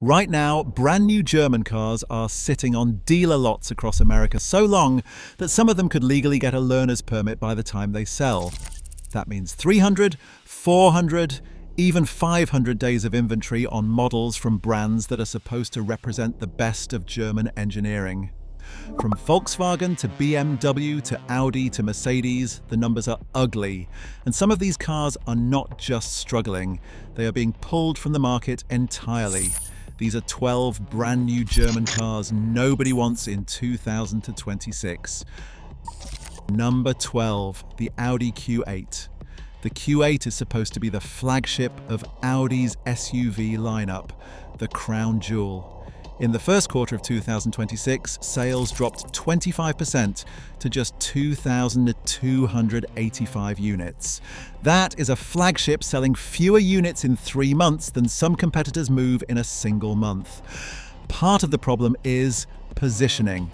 Right now, brand new German cars are sitting on dealer lots across America so long that some of them could legally get a learner's permit by the time they sell. That means 300, 400, even 500 days of inventory on models from brands that are supposed to represent the best of German engineering. From Volkswagen to BMW to Audi to Mercedes, the numbers are ugly. And some of these cars are not just struggling, they are being pulled from the market entirely. These are 12 brand new German cars nobody wants in 2026. Number 12, the Audi Q8. The Q8 is supposed to be the flagship of Audi's SUV lineup, the crown jewel. In the first quarter of 2026, sales dropped 25% to just 2,285 units. That is a flagship selling fewer units in 3 months than some competitors move in a single month. Part of the problem is positioning.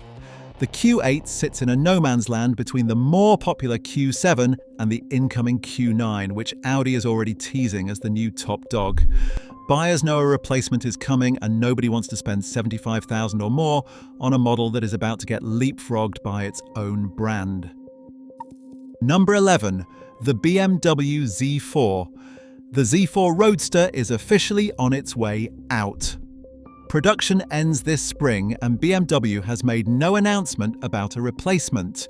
The Q8 sits in a no man's land between the more popular Q7 and the incoming Q9, which Audi is already teasing as the new top dog. Buyers know a replacement is coming and nobody wants to spend $75,000 or more on a model that is about to get leapfrogged by its own brand. Number 11, the BMW Z4. The Z4 Roadster is officially on its way out. Production ends this spring and BMW has made no announcement about a replacement.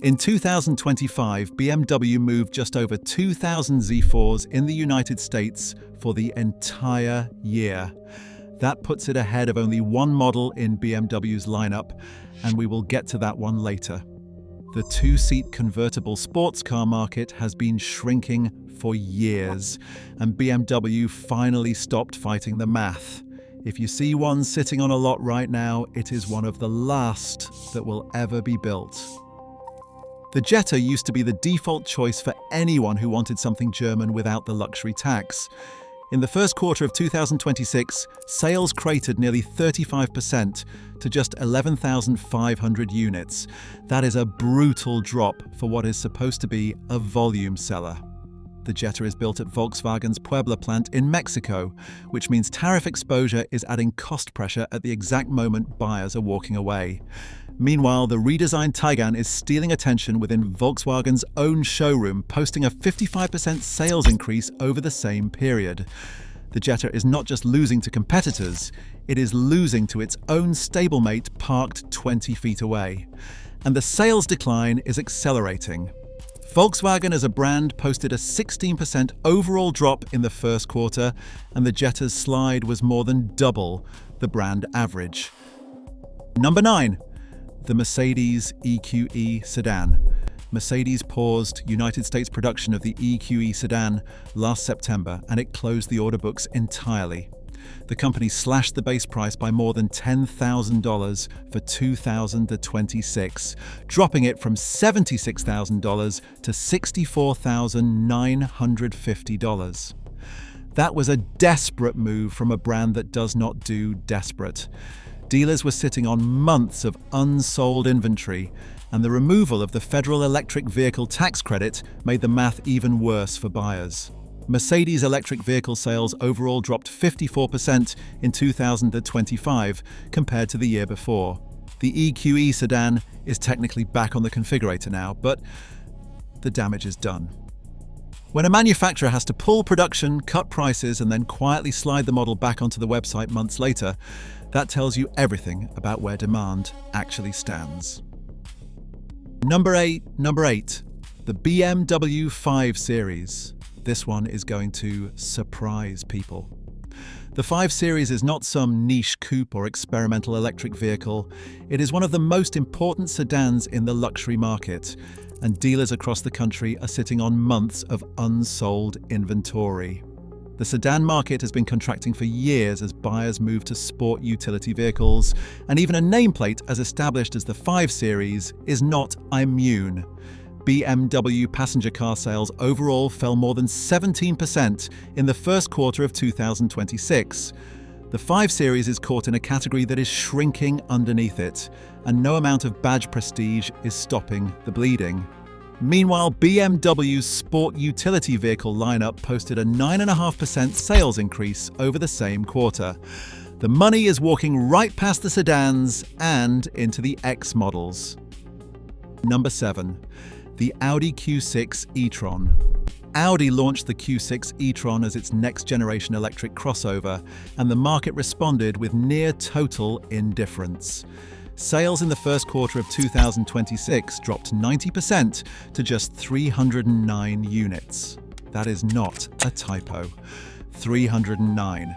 In 2025, BMW moved just over 2,000 Z4s in the United States for the entire year. That puts it ahead of only one model in BMW's lineup, and we will get to that one later. The two-seat convertible sports car market has been shrinking for years, and BMW finally stopped fighting the math. If you see one sitting on a lot right now, it is one of the last that will ever be built. The Jetta used to be the default choice for anyone who wanted something German without the luxury tax. In the first quarter of 2026, sales cratered nearly 35% to just 11,500 units. That is a brutal drop for what is supposed to be a volume seller. The Jetta is built at Volkswagen's Puebla plant in Mexico, which means tariff exposure is adding cost pressure at the exact moment buyers are walking away. Meanwhile, the redesigned Taycan is stealing attention within Volkswagen's own showroom, posting a 55% sales increase over the same period. The Jetta is not just losing to competitors, it is losing to its own stablemate parked 20 feet away. And the sales decline is accelerating. Volkswagen as a brand posted a 16% overall drop in the first quarter, and the Jetta's slide was more than double the brand average. Number 9. The Mercedes EQE sedan. Mercedes paused United States production of the EQE sedan last September, and it closed the order books entirely. The company slashed the base price by more than $10,000 for 2026, dropping it from $76,000 to $64,950. That was a desperate move from a brand that does not do desperate. Dealers were sitting on months of unsold inventory, and the removal of the federal electric vehicle tax credit made the math even worse for buyers. Mercedes electric vehicle sales overall dropped 54% in 2025 compared to the year before. The EQE sedan is technically back on the configurator now, but the damage is done. When a manufacturer has to pull production, cut prices, and then quietly slide the model back onto the website months later, that tells you everything about where demand actually stands. Number 8, the BMW 5 Series. This one is going to surprise people. The 5 Series is not some niche coupe or experimental electric vehicle. It is one of the most important sedans in the luxury market, and dealers across the country are sitting on months of unsold inventory. The sedan market has been contracting for years as buyers move to sport utility vehicles, and even a nameplate as established as the 5 Series is not immune. BMW passenger car sales overall fell more than 17% in the first quarter of 2026. The 5 Series is caught in a category that is shrinking underneath it, and no amount of badge prestige is stopping the bleeding. Meanwhile, BMW's sport utility vehicle lineup posted a 9.5% sales increase over the same quarter. The money is walking right past the sedans and into the X models. Number 7. The Audi Q6 E-tron. Audi launched the Q6 E-tron as its next-generation electric crossover, and the market responded with near-total indifference. Sales in the first quarter of 2026 dropped 90% to just 309 units. That is not a typo. 309.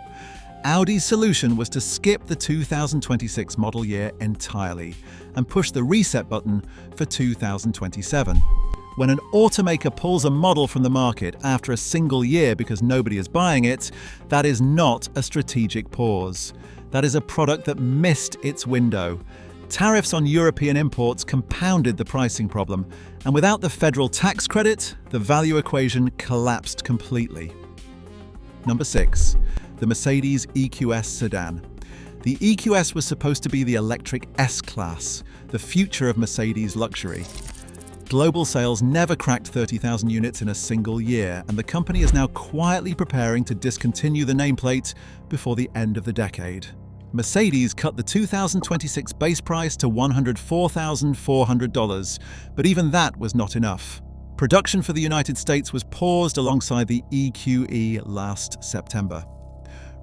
Audi's solution was to skip the 2026 model year entirely and push the reset button for 2027. When an automaker pulls a model from the market after a single year because nobody is buying it, that is not a strategic pause. That is a product that missed its window. Tariffs on European imports compounded the pricing problem, and without the federal tax credit, the value equation collapsed completely. Number 6. The Mercedes EQS sedan. The EQS was supposed to be the electric S-Class, the future of Mercedes luxury. Global sales never cracked 30,000 units in a single year, and the company is now quietly preparing to discontinue the nameplate before the end of the decade. Mercedes cut the 2026 base price to $104,400, but even that was not enough. Production for the United States was paused alongside the EQE last September.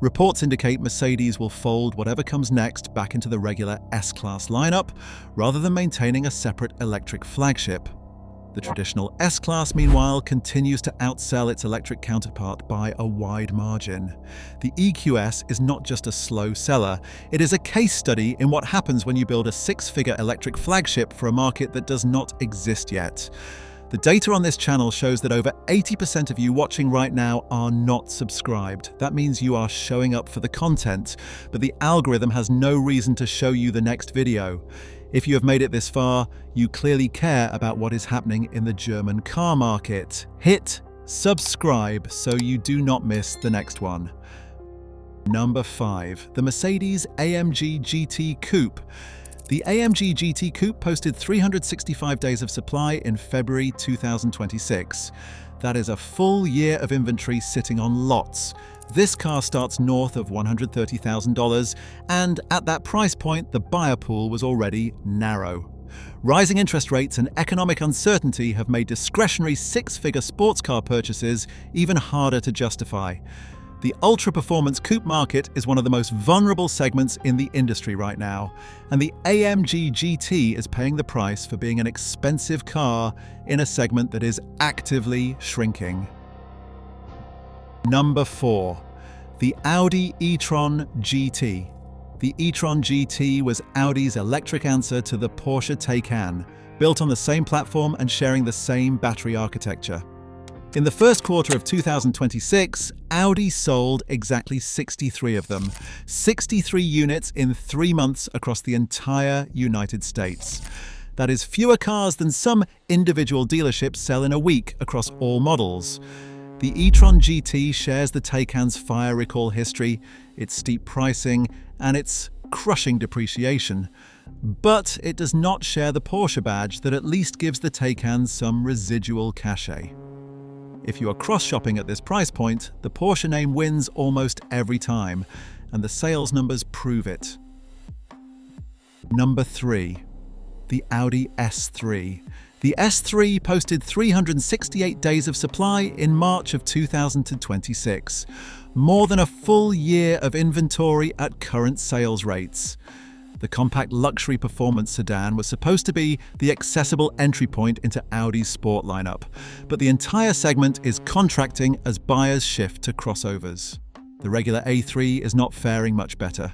Reports indicate Mercedes will fold whatever comes next back into the regular S-Class lineup, rather than maintaining a separate electric flagship. The traditional S-Class, meanwhile, continues to outsell its electric counterpart by a wide margin. The EQS is not just a slow seller, it is a case study in what happens when you build a six-figure electric flagship for a market that does not exist yet. The data on this channel shows that over 80% of you watching right now are not subscribed. That means you are showing up for the content, but the algorithm has no reason to show you the next video. If you have made it this far, you clearly care about what is happening in the German car market. Hit subscribe so you do not miss the next one. Number 5. The Mercedes AMG GT Coupe. The AMG GT Coupe posted 365 days of supply in February 2026. That is a full year of inventory sitting on lots. This car starts north of $130,000, and at that price point, the buyer pool was already narrow. Rising interest rates and economic uncertainty have made discretionary six-figure sports car purchases even harder to justify. The ultra-performance coupe market is one of the most vulnerable segments in the industry right now, and the AMG GT is paying the price for being an expensive car in a segment that is actively shrinking. Number 4. The Audi E-tron GT. The E-tron GT was Audi's electric answer to the Porsche Taycan, built on the same platform and sharing the same battery architecture. In the first quarter of 2026, Audi sold exactly 63 of them, 63 units in 3 months across the entire United States. That is fewer cars than some individual dealerships sell in a week across all models. The e-tron GT shares the Taycan's fire recall history, its steep pricing, and its crushing depreciation. But it does not share the Porsche badge that at least gives the Taycan some residual cachet. If you are cross-shopping at this price point, the Porsche name wins almost every time, and the sales numbers prove it. Number 3. The Audi S3. The S3 posted 368 days of supply in March of 2026, more than a full year of inventory at current sales rates. The compact luxury performance sedan was supposed to be the accessible entry point into Audi's sport lineup, but the entire segment is contracting as buyers shift to crossovers. The regular A3 is not faring much better.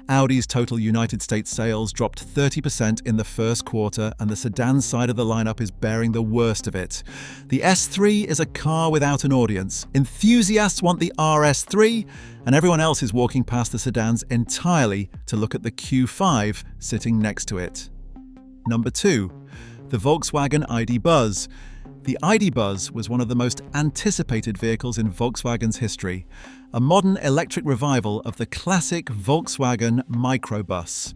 Audi's total United States sales dropped 30% in the first quarter, and the sedan side of the lineup is bearing the worst of it. The S3 is a car without an audience. Enthusiasts want the RS3, and everyone else is walking past the sedans entirely to look at the Q5 sitting next to it. Number 2. The Volkswagen ID Buzz. The ID Buzz was one of the most anticipated vehicles in Volkswagen's history, a modern electric revival of the classic Volkswagen microbus.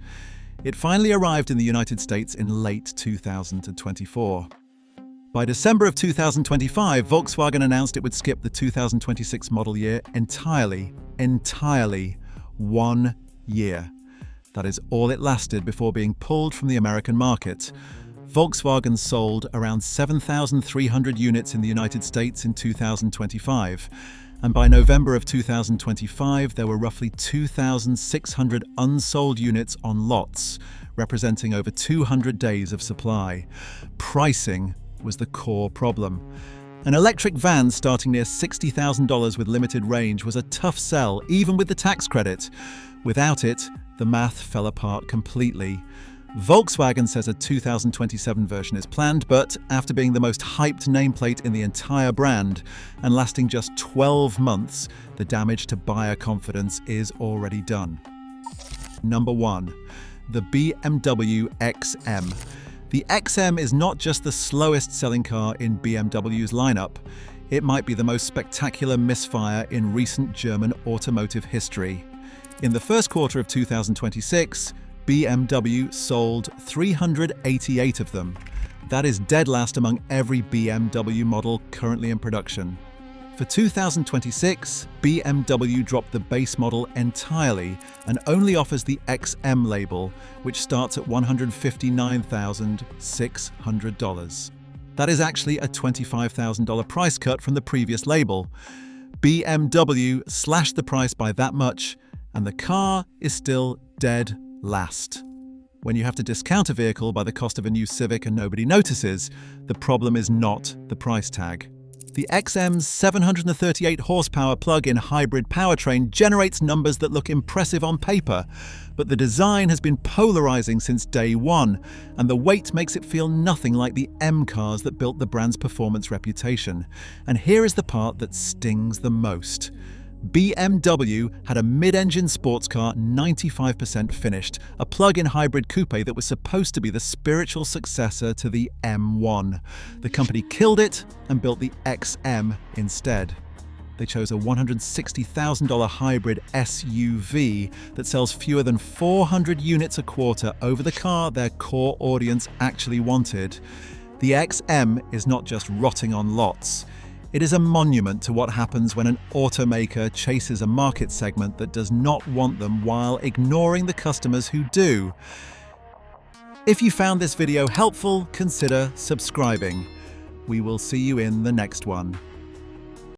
It finally arrived in the United States in late 2024. By December of 2025, Volkswagen announced it would skip the 2026 model year entirely, 1 year. That is all it lasted before being pulled from the American market. Volkswagen sold around 7,300 units in the United States in 2025, and by November of 2025 there were roughly 2,600 unsold units on lots, representing over 200 days of supply. Pricing was the core problem. An electric van starting near $60,000 with limited range was a tough sell, even with the tax credit. Without it, the math fell apart completely. Volkswagen says a 2027 version is planned, but after being the most hyped nameplate in the entire brand and lasting just 12 months, the damage to buyer confidence is already done. Number 1. The BMW XM. The XM is not just the slowest selling car in BMW's lineup. It might be the most spectacular misfire in recent German automotive history. In the first quarter of 2026, BMW sold 388 of them. That is dead last among every BMW model currently in production. For 2026, BMW dropped the base model entirely and only offers the XM label, which starts at $159,600. That is actually a $25,000 price cut from the previous label. BMW slashed the price by that much, and the car is still dead last. When you have to discount a vehicle by the cost of a new Civic and nobody notices, the problem is not the price tag. The XM's 738 horsepower plug-in hybrid powertrain generates numbers that look impressive on paper, but the design has been polarizing since day one, and the weight makes it feel nothing like the M cars that built the brand's performance reputation. And here is the part that stings the most. BMW had a mid-engine sports car 95% finished, a plug-in hybrid coupe that was supposed to be the spiritual successor to the M1. The company killed it and built the XM instead. They chose a $160,000 hybrid SUV that sells fewer than 400 units a quarter over the car their core audience actually wanted. The XM is not just rotting on lots. It is a monument to what happens when an automaker chases a market segment that does not want them while ignoring the customers who do. If you found this video helpful, consider subscribing. We will see you in the next one.